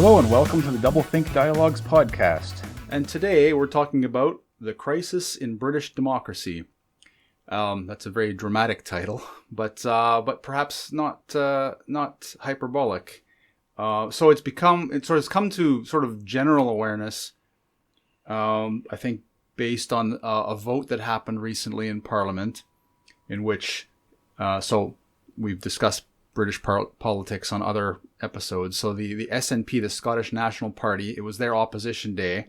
Hello and welcome to the Doublethink Dialogues podcast. And today we're talking about the crisis in British democracy. That's a very dramatic title, but perhaps not hyperbolic. So it's come to sort of general awareness. I think based on a vote that happened recently in Parliament, in which so we've discussed British politics on other episodes. So the SNP, the Scottish National Party, it was their opposition day,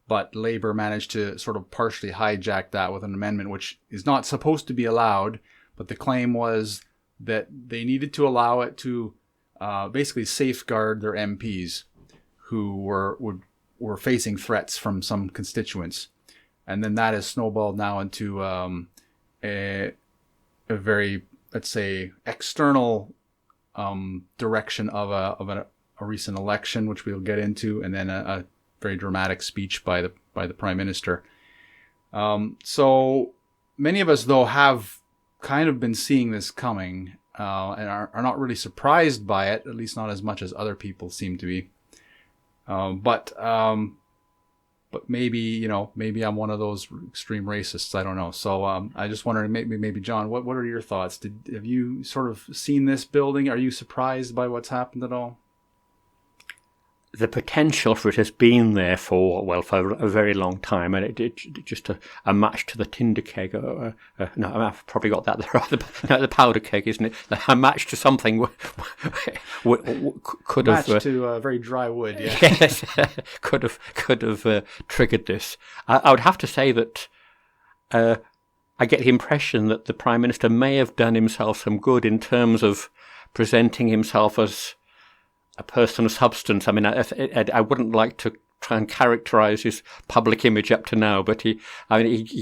but Labour managed to sort of partially hijack that with an amendment which is not supposed to be allowed, but the claim was that they needed to allow it to basically safeguard their MPs who were facing threats from some constituents. And then that has snowballed now into a very, let's say, external direction of a recent election, which we'll get into, and then a very dramatic speech by the Prime Minister. So many of us, though, have kind of been seeing this coming and are not really surprised by it, at least not as much as other people seem to be. But maybe I'm one of those extreme racists. I don't know. So I just wondering, maybe John, what are your thoughts? Have you sort of seen this building? Are you surprised by what's happened at all? The potential for it has been there for a very long time, and it just a match to the tinder keg. No, I've probably got that there. The powder keg, isn't it? A match to something could have match to very dry wood. Yeah. Yes, could have triggered this. I would have to say that I get the impression that the Prime Minister may have done himself some good in terms of presenting himself as a person of substance. I mean, I wouldn't like to try and characterise his public image up to now, but he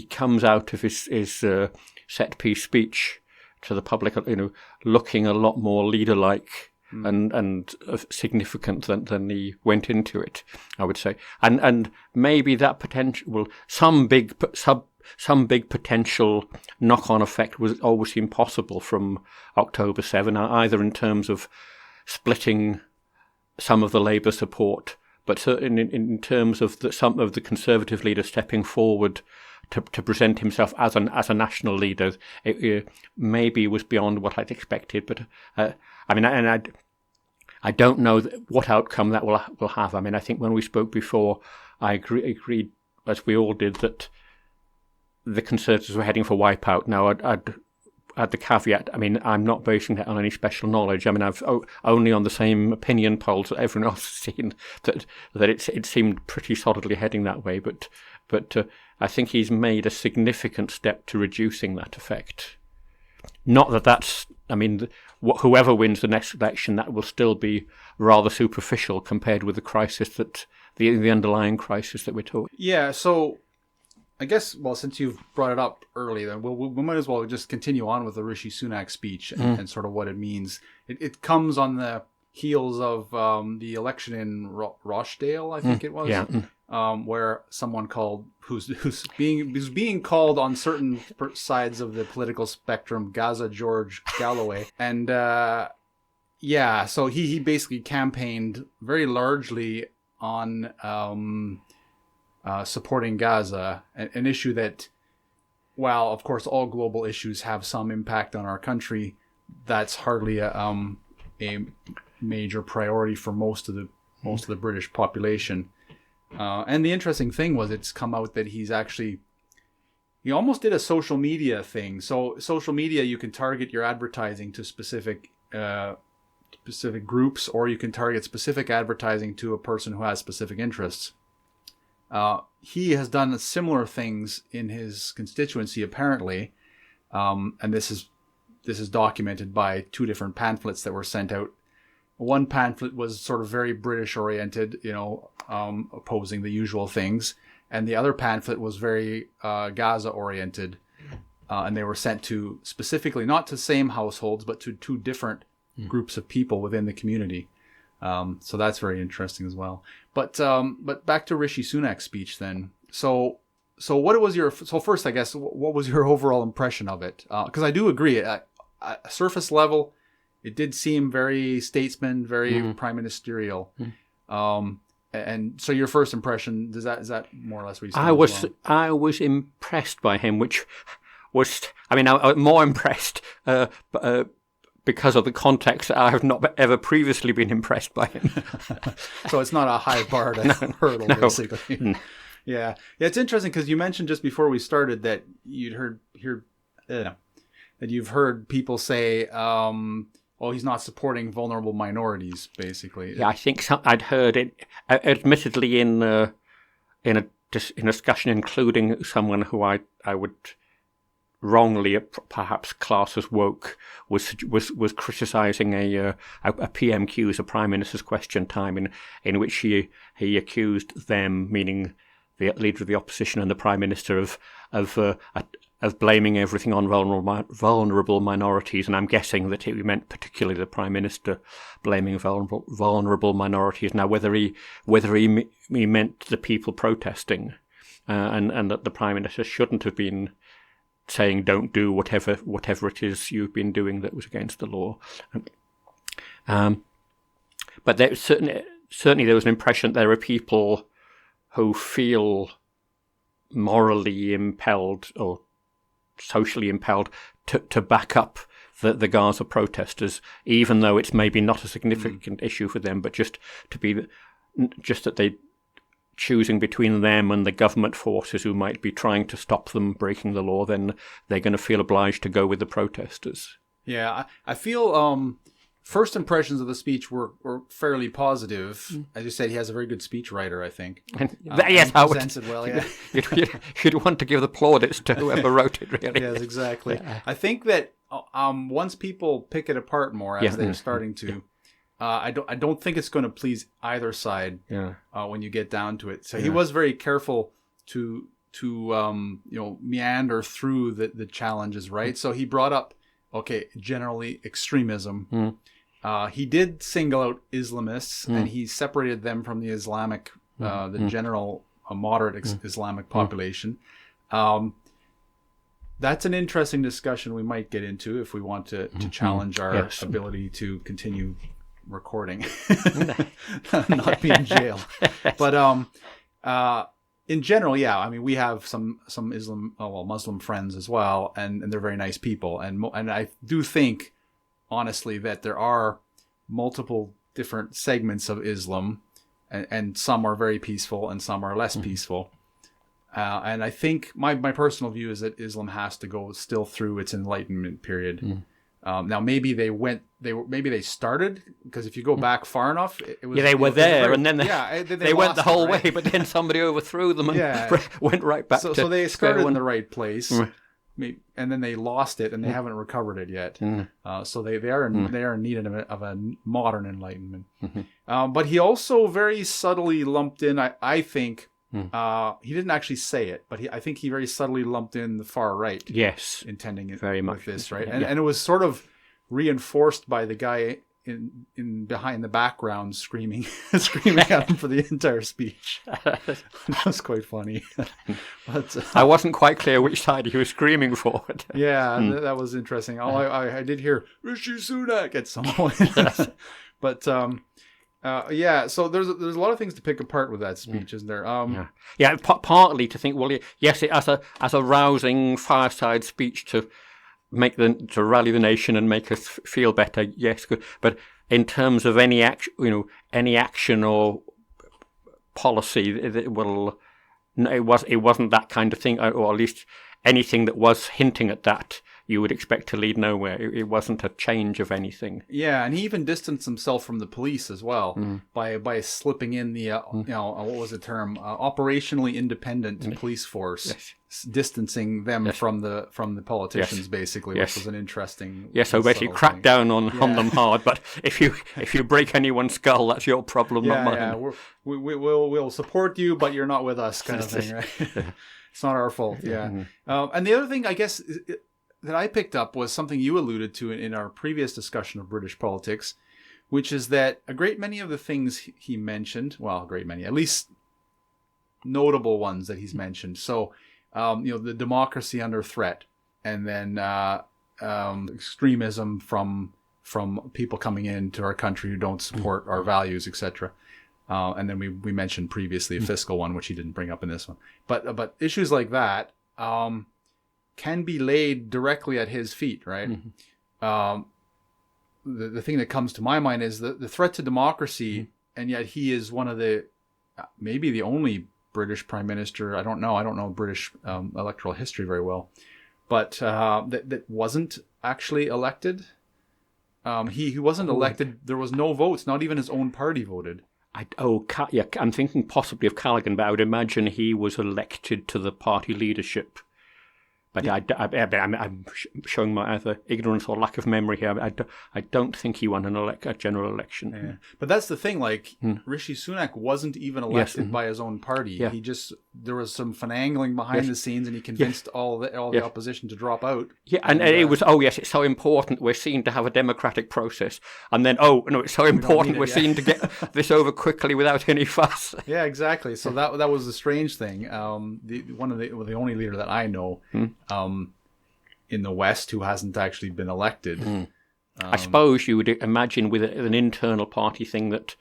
comes out of his set-piece speech to the public, looking a lot more leader-like and significant than he went into it, I would say. And maybe that potential, some big potential knock-on effect was always impossible from October 7, either in terms of splitting some of the Labour support, but certainly in terms of some of the Conservative leader stepping forward to present himself as a national leader, it maybe was beyond what I'd expected. But I don't know what outcome that will have. I mean, I think when we spoke before, I agreed, as we all did, that the Conservatives were heading for wipeout. Now, I'd add the caveat, I mean, I'm not basing that on any special knowledge. I mean, I've only on the same opinion polls that everyone else has seen that it seemed pretty solidly heading that way. But I think he's made a significant step to reducing that effect. Not that's, I mean, whoever wins the next election, that will still be rather superficial compared with the crisis that the underlying crisis that we're talking. Yeah, so I guess, well, since you've brought it up early, then we might as well just continue on with the Rishi Sunak speech and sort of what it means. It comes on the heels of the election in Rochdale, I think it was, where someone called who's being called on certain sides of the political spectrum Gaza George Galloway, and so he basically campaigned very largely on supporting Gaza, an issue that, while of course all global issues have some impact on our country, that's hardly a major priority for most of the British population. And the interesting thing was, it's come out that he almost did a social media thing. So social media, you can target your advertising to specific groups, or you can target specific advertising to a person who has specific interests. He has done similar things in his constituency, apparently, and this is documented by two different pamphlets that were sent out. One pamphlet was sort of very British oriented, opposing the usual things, and the other pamphlet was very Gaza oriented, and they were sent to specifically not to same households, but to two different groups of people within the community. So that's very interesting as well. But back to Rishi Sunak's speech then. So what was first, I guess, what was your overall impression of it? Because I do agree, at surface level, it did seem very statesman, very prime ministerial. And so your first impression, is that more or less what you said? I was impressed by him, which was, I mean, I was more impressed because of the context that I have not ever previously been impressed by him. So it's not a high bar to hurdle, basically. Yeah. It's interesting because you mentioned just before we started that that you've heard people say, he's not supporting vulnerable minorities, basically. Yeah, I think I'd heard it, admittedly in a discussion including someone who I would wrongly perhaps class as woke, was criticising a PMQ's, a Prime Minister's Question Time, in which he accused them, meaning the leader of the opposition and the Prime Minister, of blaming everything on vulnerable minorities, and I'm guessing that he meant particularly the Prime Minister blaming vulnerable minorities. Now, whether he meant the people protesting, and that the Prime Minister shouldn't have been saying don't do whatever it is you've been doing that was against the law. But there certainly there was an impression that there are people who feel morally impelled or socially impelled to back up the Gaza protesters, even though it's maybe not a significant issue for them, but just that they choosing between them and the government forces who might be trying to stop them breaking the law, then they're going to feel obliged to go with the protesters. Yeah, I feel first impressions of the speech were fairly positive. As you said, he has a very good speechwriter, I think. Yes, and presents it well, yeah. You'd want to give the plaudits to whoever wrote it, really. Yes, exactly. Yeah. I think that once people pick it apart more, as they're starting to, I don't think it's going to please either side when you get down to it. So he was very careful to meander through the challenges, right? So he brought up, generally extremism. He did single out Islamists, and he separated them from the Islamic, the general moderate Islamic population. That's an interesting discussion we might get into if we want to challenge our ability to continue recording, not be in jail. But in general, I mean, we have some Muslim friends as well, and they're very nice people, and I do think, honestly, that there are multiple different segments of Islam, and some are very peaceful and some are less peaceful. And I think my personal view is that Islam has to go still through its enlightenment period. Now maybe they started, because if you go back far enough, it was, they were there, and then they went the whole way, but then somebody overthrew them and went right back. So they started in the right place, and then they lost it, and they haven't recovered it yet. So they are in need of a modern enlightenment. But he also very subtly lumped in, I think. He didn't actually say it, but I think he very subtly lumped in the far right. Yes, intending it very much with this, right? And it was sort of reinforced by the guy in behind the background screaming at him for the entire speech. That was quite funny. But I wasn't quite clear which side he was screaming for. That was interesting. I did hear Rishi Sunak at some point, but. So there's a lot of things to pick apart with that speech, isn't there? Partly to think, yes, as a rousing fireside speech to rally the nation and make us feel better. Yes, good. But in terms of any action or policy, it wasn't that kind of thing, or at least anything that was hinting at that. You would expect to lead nowhere. It wasn't a change of anything. Yeah, and he even distanced himself from the police as well by slipping in the what was the term? Operationally independent police force, distancing them from the politicians, basically, which was an interesting. So basically, crack down on them hard. But if you break anyone's skull, that's your problem, not mine. Yeah, we'll support you, but you're not with us, kind of thing, right? It's not our fault. Yeah, and the other thing, I guess, that I picked up was something you alluded to in our previous discussion of British politics, which is that a great many of the things he mentioned, well, a great many, at least notable ones that he's mentioned. So, the democracy under threat, and then extremism from people coming into our country who don't support our values, etc. And then we mentioned previously a fiscal one, which he didn't bring up in this one. But issues like that can be laid directly at his feet, right? The thing that comes to my mind is the threat to democracy, and yet he is one of the, maybe the only British prime minister. I don't know British electoral history very well, but that wasn't actually elected. He wasn't elected. There was no votes. Not even his own party voted. I'm thinking possibly of Callaghan, but I would imagine he was elected to the party leadership. But I'm showing my either ignorance or lack of memory here. I don't think he won a general election. Yeah. But that's the thing. Like Rishi Sunak wasn't even elected by his own party. Yeah. There was some finagling behind the scenes, and he convinced all the opposition to drop out. Yeah, and it was it's so important. We're seen to have a democratic process, and then it's so important we're seen to get this over quickly without any fuss. Yeah, exactly. So that was the strange thing. The only leader that I know. In the West who hasn't actually been elected. I suppose you would imagine with an internal party thing that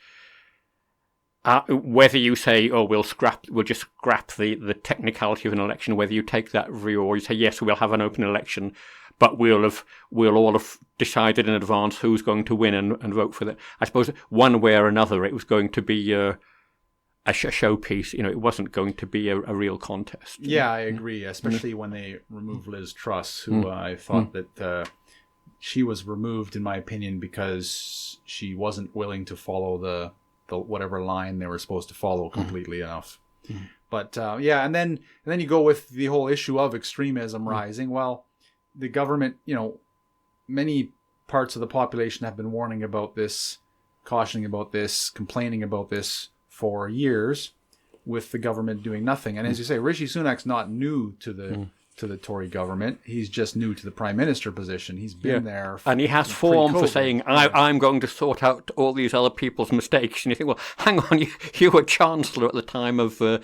whether you say, we'll just scrap the technicality of an election, whether you take that view or you say, yes, we'll have an open election, but we'll all have decided in advance who's going to win and vote for that. I suppose one way or another it was going to be a showpiece. It wasn't going to be a real contest. Yeah, I agree, especially when they removed Liz Truss, who I thought that she was removed, in my opinion, because she wasn't willing to follow the whatever line they were supposed to follow completely enough. But and then you go with the whole issue of extremism rising. Well, the government, many parts of the population have been warning about this, cautioning about this, complaining about this for years, with the government doing nothing. And as you say, Rishi Sunak's not new to the Tory government. He's just new to the prime minister position. He's been there, and he has form for saying, "I'm going to sort out all these other people's mistakes." And you think, well, hang on, you were chancellor at the time of the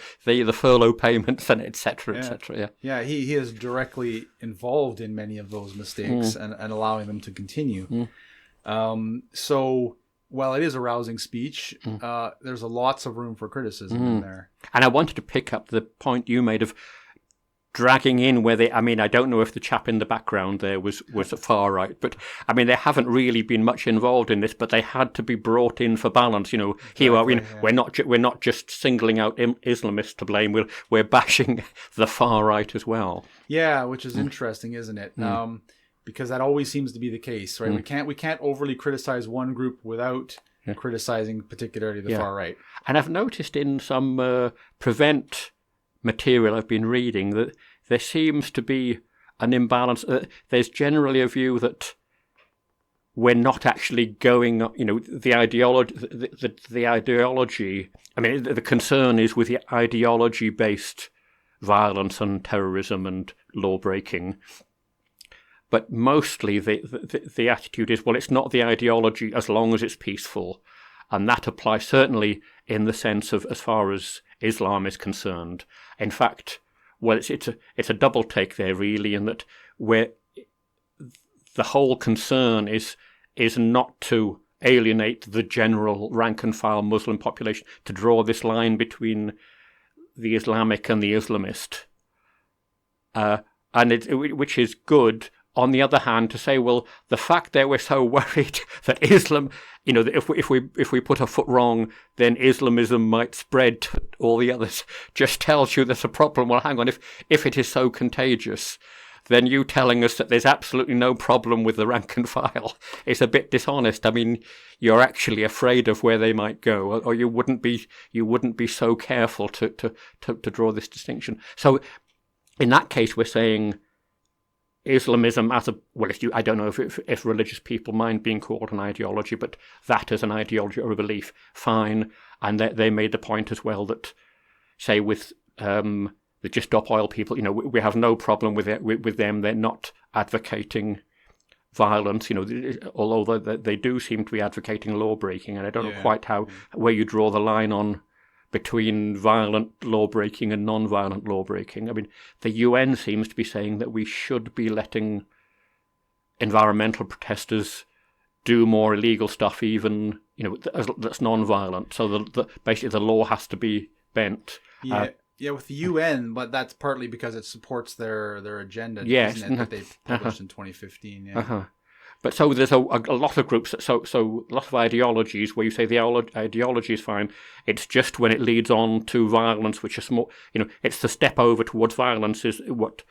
furlough payments and etc. etc. Yeah, he is directly involved in many of those mistakes and allowing them to continue. So. While it is a rousing speech, there's lots of room for criticism in there. And I wanted to pick up the point you made of dragging in I don't know if the chap in the background there was the far right, but they haven't really been much involved in this, but they had to be brought in for balance. We're not just singling out Islamists to blame. We're bashing the far right as well. Yeah, which is interesting, isn't it? Because that always seems to be the case, right? We can't overly criticize one group without criticizing particularly the far right. And I've noticed in some Prevent material I've been reading that there seems to be an imbalance. There's generally a view that we're not actually going, the ideology. The concern is with the ideology-based violence and terrorism and law breaking. But mostly the attitude is, well, it's not the ideology as long as it's peaceful. And that applies certainly in the sense of as far as Islam is concerned. In fact, well, it's a double take there, really, in that where the whole concern is not to alienate the general rank-and-file Muslim population, to draw this line between the Islamic and the Islamist, which is good. On the other hand, to say, well, the fact that we're so worried that Islam, that if we put a foot wrong, then Islamism might spread to all the others, just tells you there's a problem. Well, hang on, if it is so contagious, then you telling us that there's absolutely no problem with the rank and file is a bit dishonest. You're actually afraid of where they might go, or you wouldn't be so careful to draw this distinction. So, in that case, we're saying Islamism I don't know if religious people mind being called an ideology, but that as an ideology or a belief, fine. And they made the point as well that, say, with the Just Stop Oil people, we have no problem with them. They're not advocating violence, although they do seem to be advocating law breaking. And I don't know quite where you draw the line on between violent law-breaking and non-violent law-breaking. The UN seems to be saying that we should be letting environmental protesters do more illegal stuff, even that's non-violent. So basically the law has to be bent. Yeah, with the UN, but that's partly because it supports their agenda, yes, isn't it, that they published in 2015. Yeah. But so there's a lot of groups, so a lot of ideologies where you say the ideology is fine. It's just when it leads on to violence, which is more, it's the step over towards violence is what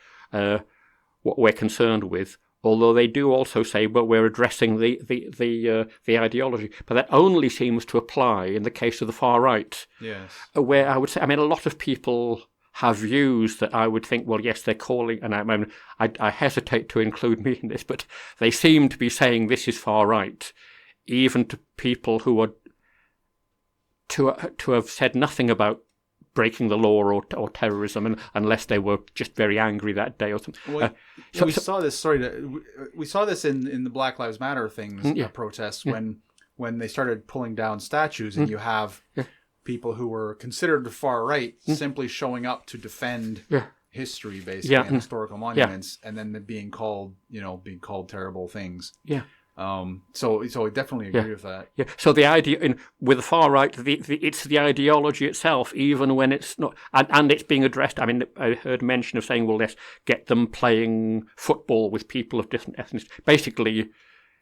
we're concerned with. Although they do also say, well, we're addressing the ideology, but that only seems to apply in the case of the far right. Yes. Where I would say, a lot of people have views that I would think, well, yes, they're calling, and I hesitate to include me in this, but they seem to be saying this is far right, even to people who are to have said nothing about breaking the law or terrorism, unless they were just very angry that day or something. Well, we saw this. We saw this in the Black Lives Matter protests when they started pulling down statues, and you have people who were considered the far right simply showing up to defend history, basically, and historical monuments, and then being called terrible things. Yeah. So I definitely agree with that. Yeah. So the idea with the far right, it's the ideology itself, even when it's not, and it's being addressed. I heard mention of saying, well, let's get them playing football with people of different ethnicities. Basically,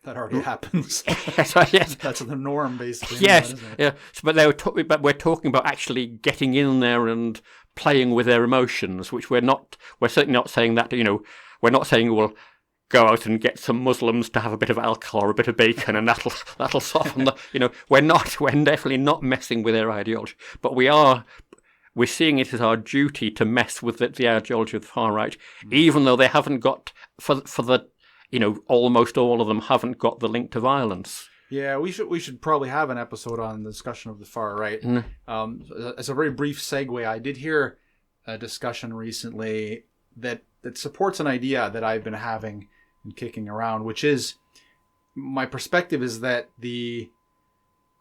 that already happens. Yes. That's the norm, basically. Yes. Isn't it? Yeah. But but we're talking about actually getting in there and playing with their emotions, which we're certainly not saying that. We're not saying, well, go out and get some Muslims to have a bit of alcohol or a bit of bacon, and that'll soften the. We're definitely not messing with their ideology, but we're seeing it as our duty to mess with the ideology of the far right, even though they haven't got for the almost all of them haven't got the link to violence. Yeah, we should probably have an episode on the discussion of the far right. As a very brief segue, I did hear a discussion recently that supports an idea that I've been having and kicking around, which is my perspective is that you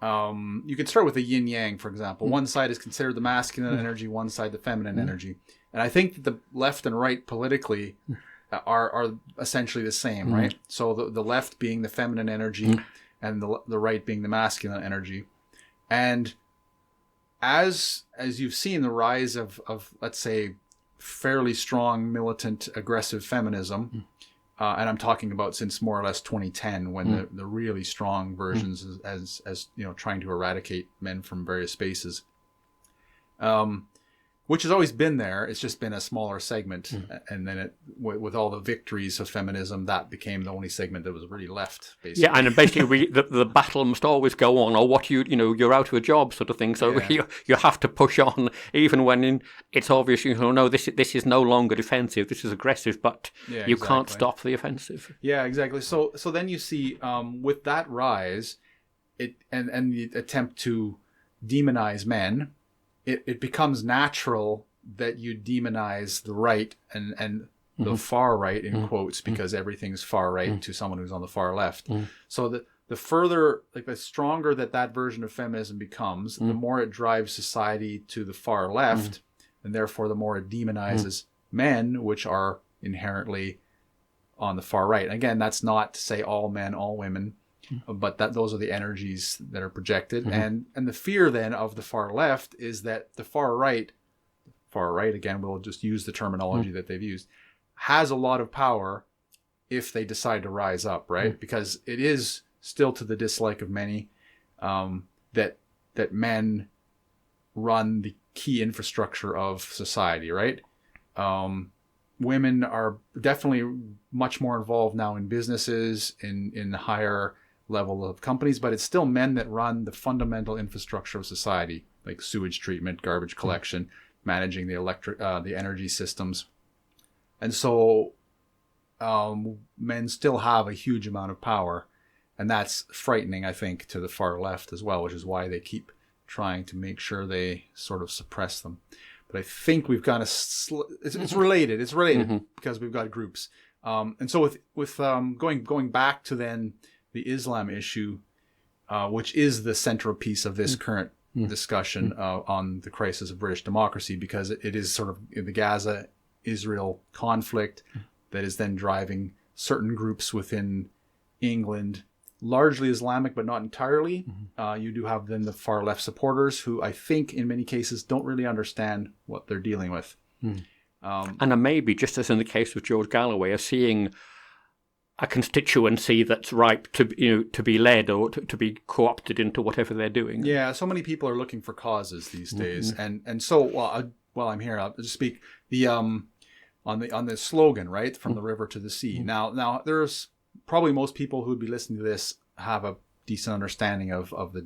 could start with the yin yang, for example. One side is considered the masculine energy, one side the feminine energy, and I think that the left and right politically are essentially the same, right? So the left being the feminine energy, and the right being the masculine energy, and as you've seen the rise of let's say fairly strong militant aggressive feminism, and I'm talking about since more or less 2010, when the really strong versions as trying to eradicate men from various spaces, which has always been there. It's just been a smaller segment, and then with all the victories of feminism, that became the only segment that was really left, basically. Yeah, and basically the battle must always go on, or you're out of a job, sort of thing. So you have to push on, even when it's obvious no, this is no longer defensive, this is aggressive, but you can't stop the offensive. Yeah, exactly. So then you see with that rise, and the attempt to demonize men. It becomes natural that you demonize the right and the far right in quotes, because everything's far right to someone who's on the far left. So the further, the stronger that version of feminism becomes, the more it drives society to the far left, and therefore the more it demonizes men, which are inherently on the far right. And again, that's not to say all men, all women, but those are the energies that are projected. And the fear then of the far left is that the far right, again, we'll just use the terminology that they've used, has a lot of power if they decide to rise up, right? Because it is still to the dislike of many that men run the key infrastructure of society, right? Women are definitely much more involved now in businesses, in the higher level of companies, but it's still men that run the fundamental infrastructure of society, like sewage treatment, garbage collection, managing the energy systems. And so men still have a huge amount of power, and that's frightening, I think, to the far left as well, which is why they keep trying to make sure they sort of suppress them. But I think we've got it's related. It's related because we've got groups. And so with going back to then the Islam issue, which is the central piece of this current discussion on the crisis of British democracy, because it is sort of the Gaza-Israel conflict that is then driving certain groups within England largely Islamic, but not entirely. You do have then the far left supporters who I think in many cases don't really understand what they're dealing with. And maybe, just as in the case of George Galloway, are seeing a constituency that's ripe to be led or to be co-opted into whatever they're doing. Yeah, so many people are looking for causes these days, and so while I'm here, I'll just speak on the slogan, right, from the river to the sea. Now there's probably most people who'd be listening to this have a decent understanding of the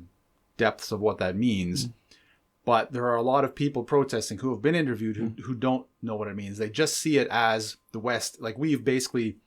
depths of what that means. But there are a lot of people protesting who have been interviewed who don't know what it means. They just see it as the West. Like we've basically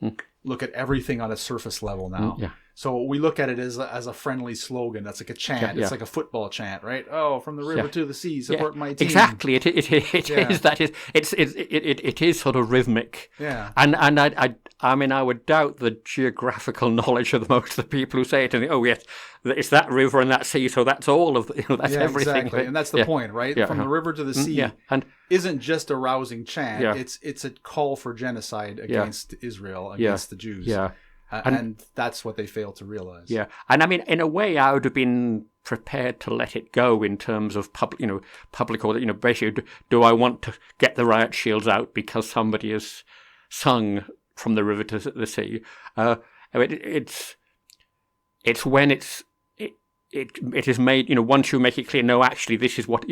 look at everything on a surface level now. So we look at it as a friendly slogan. That's like a chant. It's like a football chant, right? Oh, from the river to the sea, support my team. Exactly. It is that is it is sort of rhythmic. Yeah. And I mean I would doubt the geographical knowledge of most of the people who say it and oh yes, it's that river and that sea, so that's all of that's everything. Exactly. And that's the point, right? From the river to the sea and isn't just a rousing chant. It's a call for genocide against Israel, against the Jews. Yeah. And that's what they fail to realize. Yeah, and I mean, in a way, I would have been prepared to let it go in terms of public order. Basically, do I want to get the riot shields out because somebody has sung from the river to the sea? It's when it is made. Once you make it clear, no, actually, this is what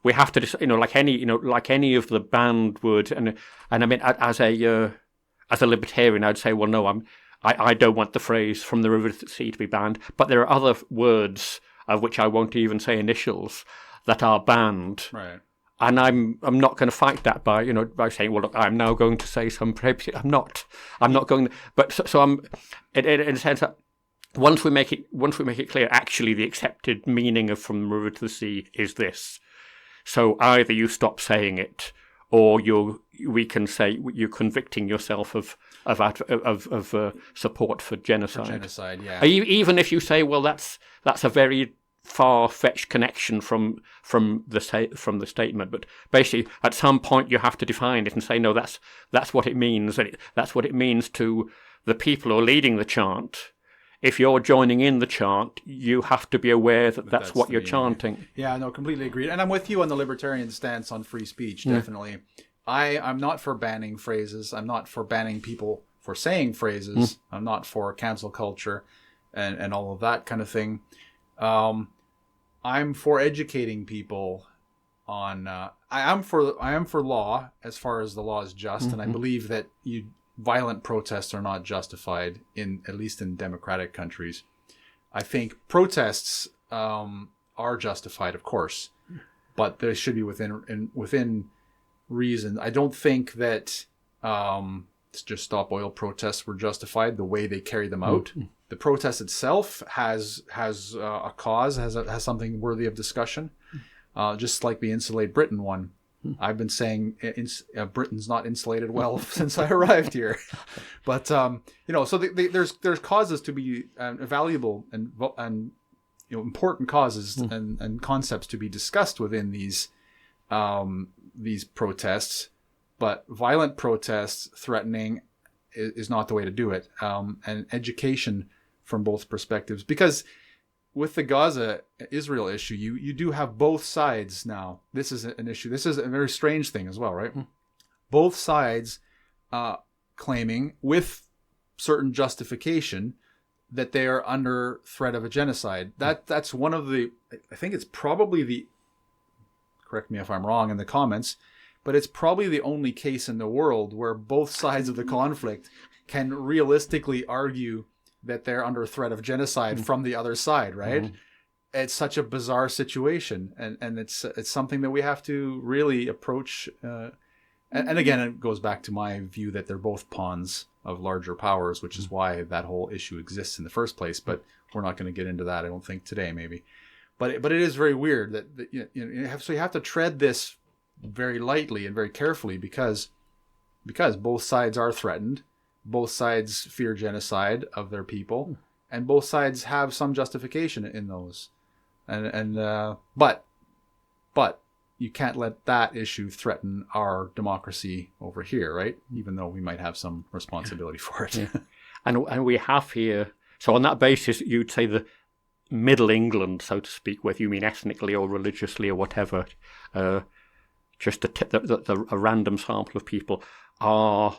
we have to. Like any of the banned words, and I mean, as a libertarian, I'd say, well, no, I don't want the phrase "from the river to the sea" to be banned, but there are other words of which I won't even say initials that are banned, right? And I'm not going to fight that by saying, well, look, I'm now going to say some. I'm not going. But so I'm in a sense that once we make it clear, actually, the accepted meaning of "from the river to the sea" is this. So either you stop saying it, or we can say you're convicting yourself of support for genocide. For genocide, yeah. Even if you say, well, that's a very far-fetched connection from the statement, but basically at some point you have to define it and say, no, that's what it means, and that's what it means to the people who are leading the chant. If you're joining in the chant, you have to be aware that that's what you're chanting. Yeah, no, completely agreed. And I'm with you on the libertarian stance on free speech, definitely. I'm not for banning phrases. I'm not for banning people for saying phrases. I'm not for cancel culture and all of that kind of thing. I'm for educating people on... I am for law as far as the law is just, and I believe that violent protests are not justified at least in democratic countries. I think protests are justified, of course, but they should be within reason. I don't think that just stop oil protests were justified the way they carried them out. The protest itself has a cause, has something worthy of discussion, just like the Insulate Britain one. I've been saying Britain's not insulated well since I arrived here, but so there's causes to be valuable and important causes and concepts to be discussed within these protests, but violent protests threatening is not the way to do it. And education from both perspectives, because with the Gaza-Israel issue, you do have both sides now. This is an issue. This is a very strange thing as well, right? Both sides claiming, with certain justification, that they are under threat of a genocide. That's one of the... I think it's probably the... Correct me if I'm wrong in the comments, but it's probably the only case in the world where both sides of the conflict can realistically argue that they're under threat of genocide from the other side, right? It's such a bizarre situation, and it's something that we have to really approach. And again, it goes back to my view that they're both pawns of larger powers, which is why that whole issue exists in the first place. But we're not going to get into that, I don't think, today, maybe. But it is very weird that you have to tread this very lightly and very carefully because both sides are threatened. Both sides fear genocide of their people, and both sides have some justification in those. But you can't let that issue threaten our democracy over here, right? Even though we might have some responsibility for it. And we have here So on that basis, you'd say the Middle England, so to speak, whether you mean ethnically or religiously or whatever, just a random sample of people, are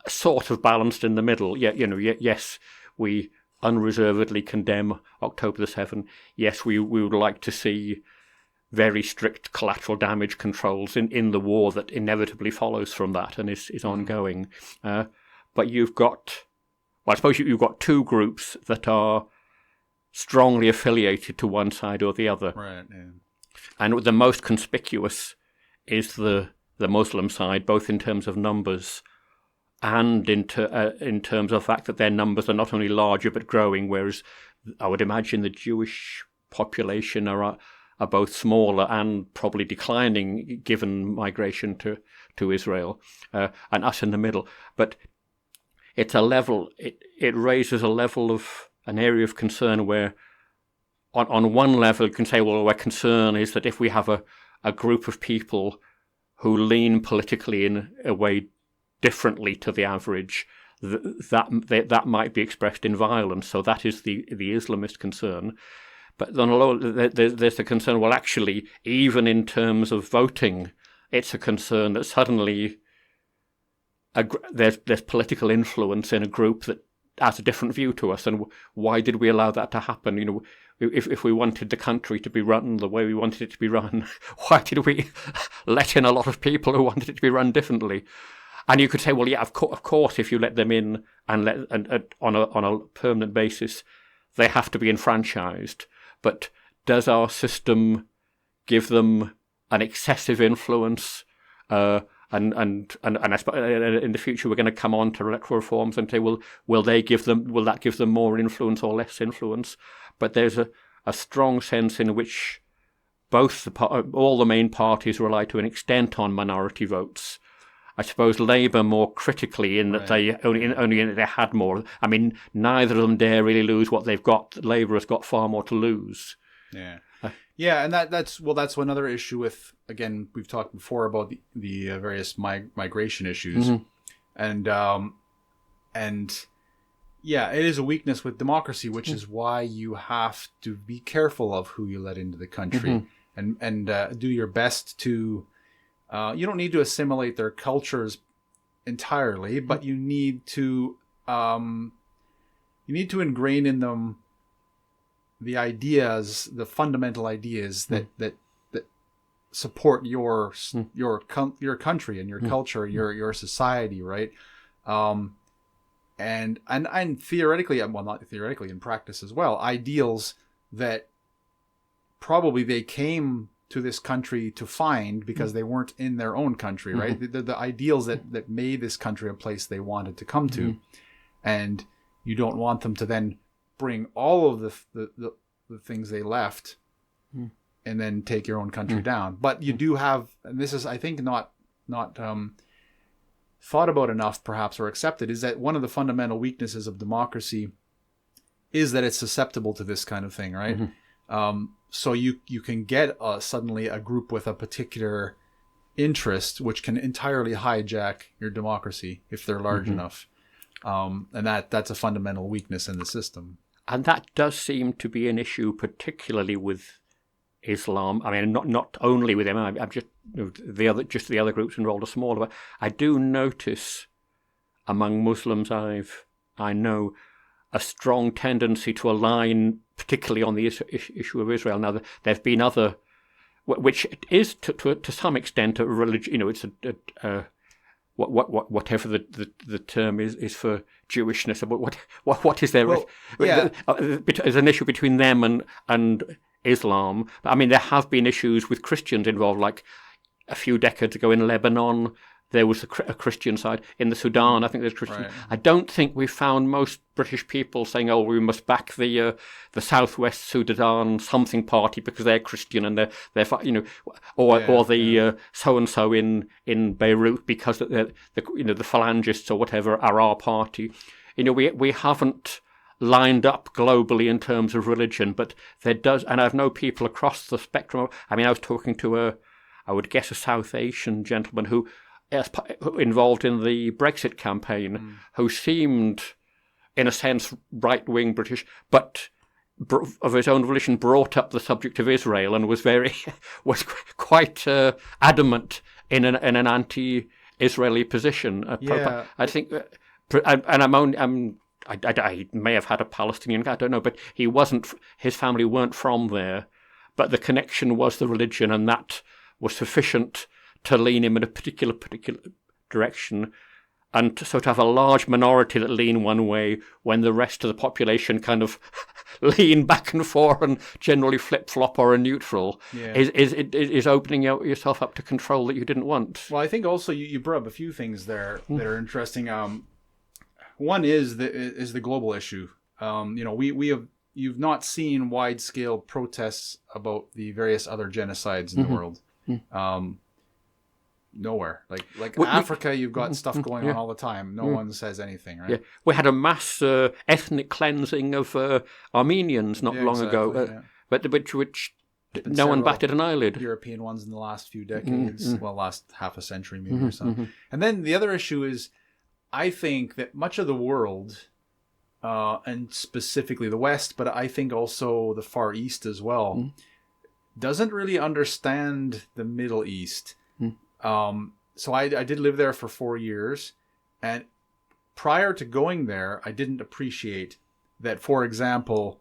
sort of balanced in the middle. Yeah, yes, we unreservedly condemn October the 7th. Yes, we would like to see very strict collateral damage controls in the war that inevitably follows from that and is ongoing. But you've got, well, I suppose you've got two groups that are strongly affiliated to one side or the other. Right. Yeah. And the most conspicuous is the Muslim side, both in terms of numbers and in terms of the fact that their numbers are not only larger but growing, whereas I would imagine the Jewish population are both smaller and probably declining given migration to Israel, and us in the middle. But it's a level, it raises a level of an area of concern where on one level you can say, well, our concern is that if we have a group of people who lean politically in a way differently to the average, that might be expressed in violence. So that is the Islamist concern. But then there's the concern, well, actually, even in terms of voting, it's a concern that suddenly there's political influence in a group that has a different view to us. And why did we allow that to happen? If we wanted the country to be run the way we wanted it to be run, why did we let in a lot of people who wanted it to be run differently? And you could say, well, yeah, of course, if you let them in and on a permanent basis, they have to be enfranchised. But does our system give them an excessive influence? And I suppose in the future we're going to come on to electoral reforms and say, well, will that give them more influence or less influence? But there's a strong sense in which all the main parties rely to an extent on minority votes. I suppose Labour more critically in that they only they had more. I mean, neither of them dare really lose what they've got. Labour has got far more to lose. Yeah. Yeah, and that's one other issue with, again, we've talked before about the various migration issues, and yeah, it is a weakness with democracy, which is why you have to be careful of who you let into the country, and do your best to. You don't need to assimilate their cultures entirely, but you need to ingrain in them the ideas, the fundamental ideas that support your country and your culture, your society, right? And theoretically, well, not theoretically, in practice as well, ideals that probably they came to this country to find because they weren't in their own country, right? The ideals that made this country a place they wanted to come to, and you don't want them to then bring all of the things they left and then take your own country down. But you do have, and this is, I think, not thought about enough, perhaps, or accepted, is that one of the fundamental weaknesses of democracy is that it's susceptible to this kind of thing, right? So you can get suddenly a group with a particular interest which can entirely hijack your democracy if they're large enough. And that's a fundamental weakness in the system. And that does seem to be an issue, particularly with Islam. I mean, not only with them. I'm just the other groups involved are smaller. But I do notice among Muslims I know a strong tendency to align, particularly on the issue of Israel. Now, there have been other, which is to some extent a religion. It's whatever the term is for Jewishness. But what is there? Well, yeah. There's an issue between them and Islam. I mean, there have been issues with Christians involved, like a few decades ago in Lebanon. There was a Christian side. In the Sudan, I think there's Christian. Right. I don't think we found most British people saying, "Oh, we must back the Southwest Sudan something party because they're Christian and they're or the so and so in Beirut because the Phalangists or whatever are our party." We haven't lined up globally in terms of religion, but there does, and I've known people across the spectrum. I mean, I was talking to I would guess a South Asian gentleman who involved in the Brexit campaign, who seemed in a sense, right-wing British, but of his own volition brought up the subject of Israel and was was quite adamant in an anti-Israeli position. I think, and I may have had a Palestinian, I don't know, but he wasn't. His family weren't from there, but the connection was the religion, and that was sufficient to lean him in a particular direction. And so to have a large minority that lean one way when the rest of the population kind of lean back and forth and generally flip-flop or are neutral is opening yourself up to control that you didn't want. Well, I think also you brought up a few things there that are interesting. One is the global issue. You've not seen wide-scale protests about the various other genocides in the world. Nowhere. Like Africa, you've got stuff going on all the time. No one says anything, right? Yeah, we had a mass ethnic cleansing of Armenians not long ago, but which no one batted an eyelid. European ones in the last few decades, last half a century maybe or something. And then the other issue is, I think that much of the world, and specifically the West, but I think also the Far East as well, doesn't really understand the Middle East. So I did live there for 4 years, and prior to going there, I didn't appreciate that, for example,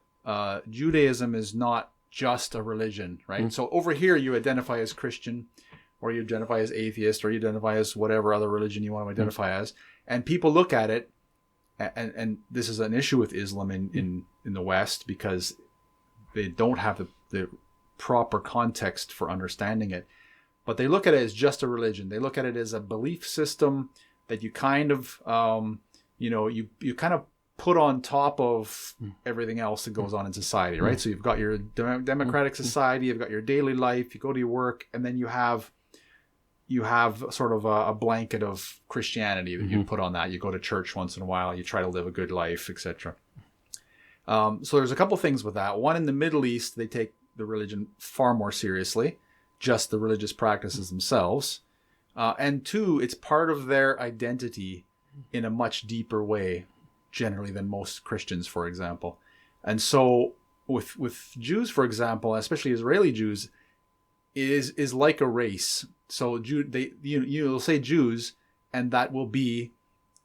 Judaism is not just a religion, right? So over here, you identify as Christian, or you identify as atheist, or you identify as whatever other religion you want to identify as, and people look at it, and this is an issue with Islam in the West, because they don't have the proper context for understanding it. But they look at it as just a religion. They look at it as a belief system that you kind of, you kind of put on top of everything else that goes on in society, right? So you've got your democratic society, you've got your daily life, you go to your work, and then you have sort of a blanket of Christianity that you put on that. You go to church once in a while, you try to live a good life, etc. So there's a couple things with that. One, in the Middle East, they take the religion far more seriously. Just the religious practices themselves. And two, it's part of their identity in a much deeper way, generally, than most Christians, for example. And so with Jews, for example, especially Israeli Jews, is like a race. So you'll say Jews, and that will be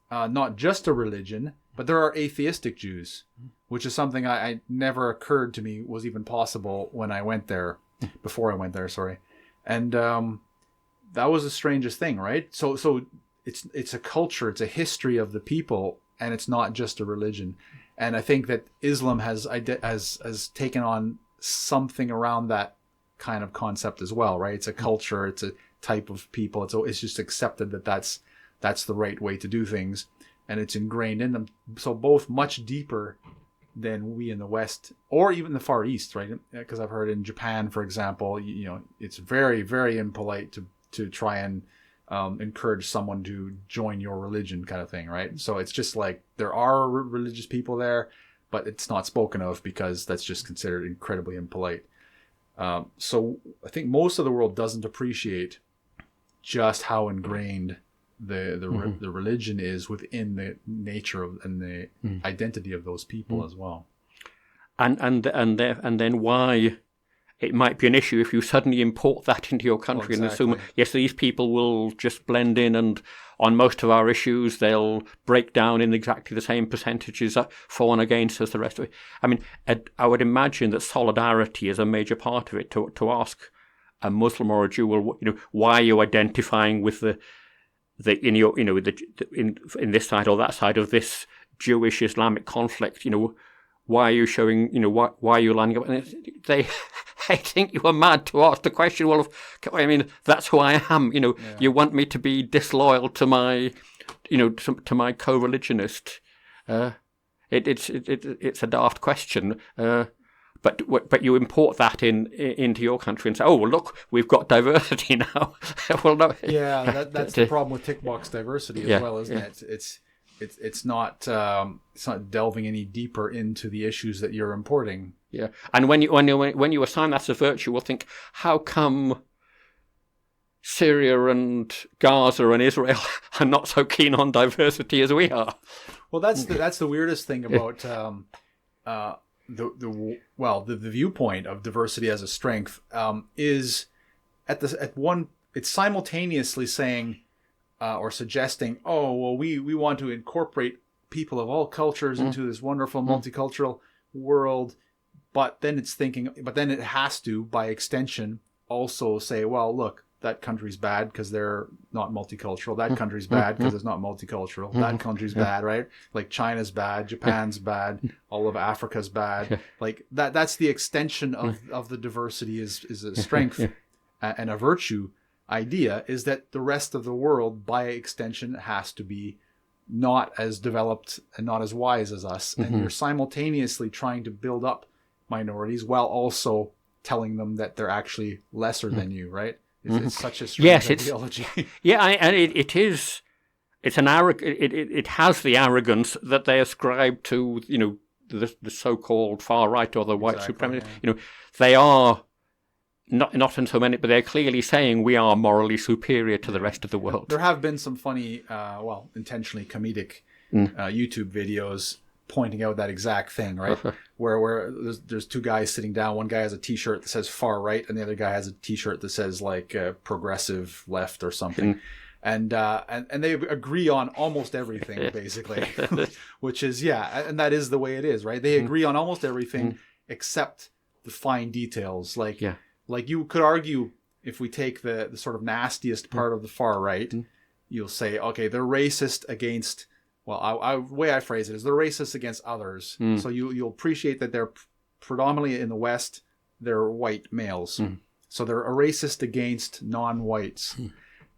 not just a religion, but there are atheistic Jews, which is something I never occurred to me was even possible when I went there, before I went there, sorry. And that was the strangest thing, right? So it's a culture, it's a history of the people, and it's not just a religion. And I think that Islam has taken on something around that kind of concept as well, right? It's a culture, it's a type of people. It's just accepted that that's the right way to do things, and it's ingrained in them. So both much deeper than we in the West, or even the Far East, right? Because I've heard in Japan, for example, it's very, very impolite to try and encourage someone to join your religion, kind of thing, right? So it's just like there are religious people there, but it's not spoken of because that's just considered incredibly impolite. So I think most of the world doesn't appreciate just how ingrained the religion is within the nature of and the identity of those people as well, and then why it might be an issue if you suddenly import that into your country and assume yes, these people will just blend in, and on most of our issues they'll break down in exactly the same percentages for and against as the rest of it. I mean, I would imagine that solidarity is a major part of it. To ask a Muslim or a Jew, well, why are you identifying with in this side or that side of this Jewish Islamic conflict? Why are you showing? Why are you lining up? And they think you are mad to ask the question. Well, I mean, that's who I am. You want me to be disloyal to my, to my co-religionist? It's a daft question. But you import that into your country and say, oh, well, look, we've got diversity now. Well, no. Yeah, that's the problem with tick box diversity as well, isn't it? It's not delving any deeper into the issues that you're importing. Yeah, and when you assign that as a virtue, we'll think, how come Syria and Gaza and Israel are not so keen on diversity as we are? Well, that's the weirdest thing about the viewpoint of diversity as a strength is it's simultaneously saying or suggesting, oh well, we want to incorporate people of all cultures into this wonderful multicultural world, but then it has to, by extension, also say, well, look, that country's bad because they're not multicultural. That country's bad because it's not multicultural. That country's bad, right? Like China's bad, Japan's bad, all of Africa's bad. Like that's the extension of the diversity is a strength and a virtue idea, is that the rest of the world, by extension, has to be not as developed and not as wise as us. And you're simultaneously trying to build up minorities while also telling them that they're actually lesser than you, right? It's such a strange ideology. And it's an it has the arrogance that they ascribe to, the so-called far right or the white supremacists. Yeah. They are not in so many, but they're clearly saying we are morally superior to the rest of the world. There have been some funny, intentionally comedic YouTube videos pointing out that exact thing, right? where there's two guys sitting down. One guy has a T-shirt that says far right, and the other guy has a T-shirt that says like progressive left or something. And they agree on almost everything, basically, which is, and that is the way it is, right? They agree on almost everything except the fine details. Like you could argue, if we take the sort of nastiest part of the far right, you'll say, okay, they're racist against, the way I phrase it is they're racist against others. So you'll appreciate that they're predominantly in the West, they're white males. So they're a racist against non-whites.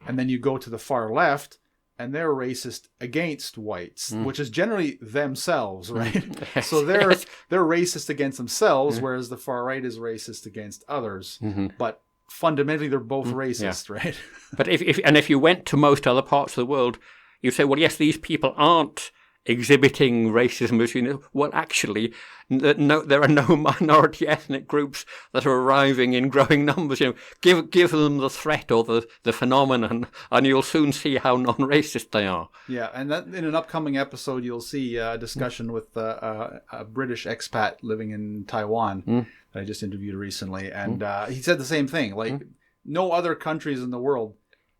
And then you go to the far left, and they're racist against whites, which is generally themselves, right? So they're racist against themselves, whereas the far right is racist against others. But fundamentally, they're both racist, right? But if you went to most other parts of the world, you'd say, well, yes, these people aren't exhibiting racism. Well, actually, no, there are no minority ethnic groups that are arriving in growing numbers. Give them the threat or the phenomenon, and you'll soon see how non-racist they are. Yeah, and that, in an upcoming episode, you'll see a discussion with a British expat living in Taiwan that I just interviewed recently, and he said the same thing. Like, no other countries in the world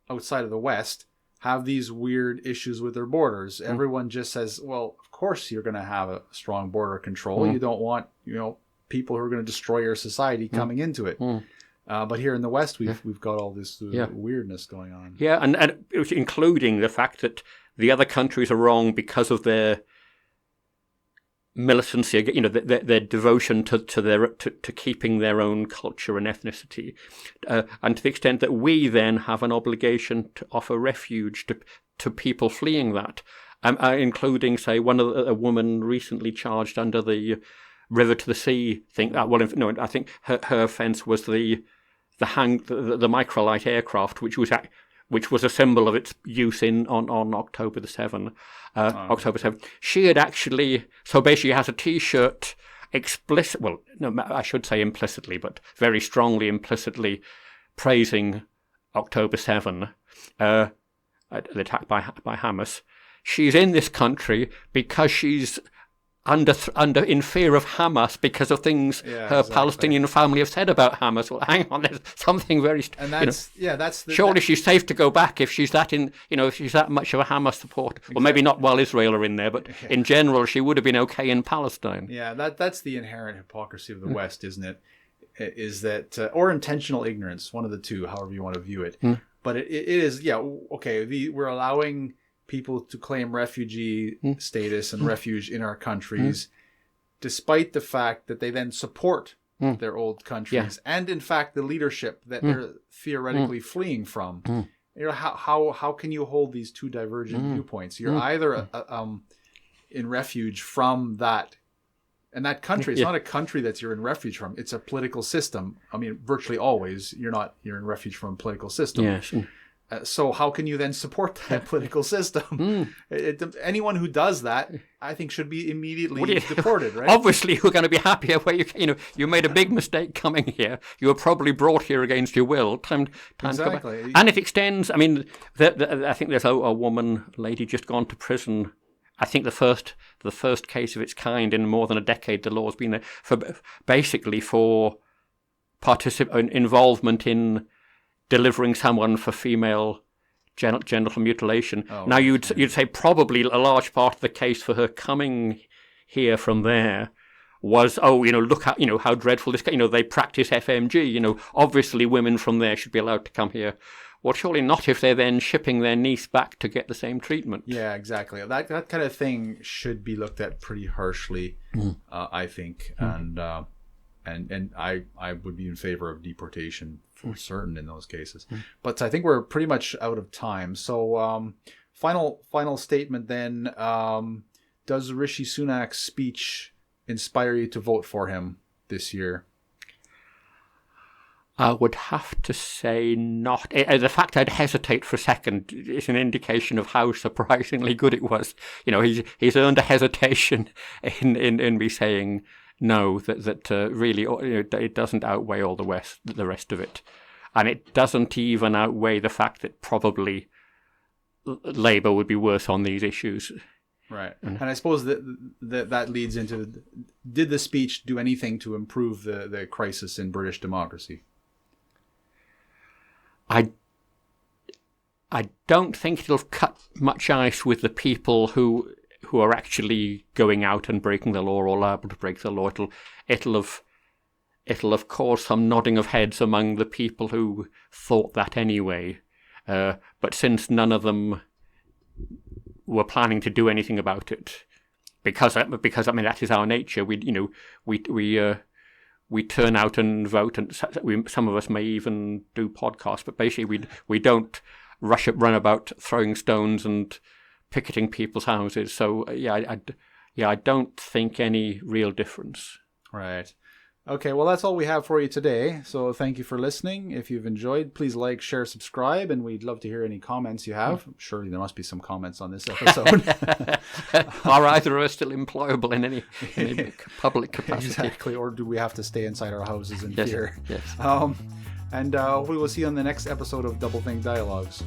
outside of the West have these weird issues with their borders. Everyone just says, well, of course you're going to have a strong border control. You don't want, people who are going to destroy your society coming into it. But here in the West, we've got all this weirdness going on. Yeah, and including the fact that the other countries are wrong because of their militancy, their devotion to keeping their own culture and ethnicity, and to the extent that we then have an obligation to offer refuge to people fleeing that, including, say, a woman recently charged under the River to the Sea thing. I think her offence was the microlight aircraft, which was a symbol of its use on October the 7th. October 7th. She had actually, so basically has a T-shirt I should say implicitly, but very strongly implicitly praising October 7, the attack by Hamas. She's in this country because she's in fear of Hamas because of things her Palestinian family have said about Hamas. Well, hang on, there's something very. And that's surely she's safe to go back if she's that if she's that much of a Hamas supporter. Exactly. Well, maybe not while Israel are in there, but in general, she would have been okay in Palestine. Yeah, that's the inherent hypocrisy of the West, isn't it? Is that or intentional ignorance, one of the two, however you want to view it. But it is, okay. We're allowing people to claim refugee status and refuge in our countries, despite the fact that they then support their old countries and, in fact, the leadership that they're theoretically fleeing from. How can you hold these two divergent viewpoints? You're either in refuge from that, and that country. It's not a country that you're in refuge from. It's a political system. I mean, virtually always you're in refuge from a political system. Yes. So how can you then support that political system? Anyone who does that, I think, should be immediately deported, right? Obviously, you're going to be happier where you made a big mistake coming here. You were probably brought here against your will. Time exactly. And it extends. I mean, I think there's a lady just gone to prison I think the first case of its kind in more than a decade. The law's been for involvement in delivering someone for female genital mutilation. Now you'd say probably a large part of the case for her coming here from there was, look how, how dreadful this, they practice FMG, obviously women from there should be allowed to come here. Well, surely not if they're then shipping their niece back to get the same treatment. Yeah, exactly. That kind of thing should be looked at pretty harshly, I think. And I would be in favor of deportation for certain in those cases. But I think we're pretty much out of time. So final statement then. Does Rishi Sunak's speech inspire you to vote for him this year? I would have to say not. The fact I'd hesitate for a second is an indication of how surprisingly good it was. He's earned a hesitation in me saying no. That really it doesn't outweigh all the rest of it, and it doesn't even outweigh the fact that probably Labour would be worse on these issues. Right, and I suppose that leads into: did the speech do anything to improve the crisis in British democracy? I don't think it'll cut much ice with the people who are actually going out and breaking the law or liable to break the law. It'll have caused some nodding of heads among the people who thought that anyway. But since none of them were planning to do anything about it, because I mean that is our nature. We turn out and vote, and some of us may even do podcasts. But basically, we don't run about throwing stones and picketing people's houses. So I don't think any real difference. Right. Okay, well, that's all we have for you today. So thank you for listening. If you've enjoyed, please like, share, subscribe, and we'd love to hear any comments you have. Surely there must be some comments on this episode. Are either of us still employable in any public capacity? Exactly, or do we have to stay inside our houses in fear? Yes. And we will see you on the next episode of Doublethink Dialogues.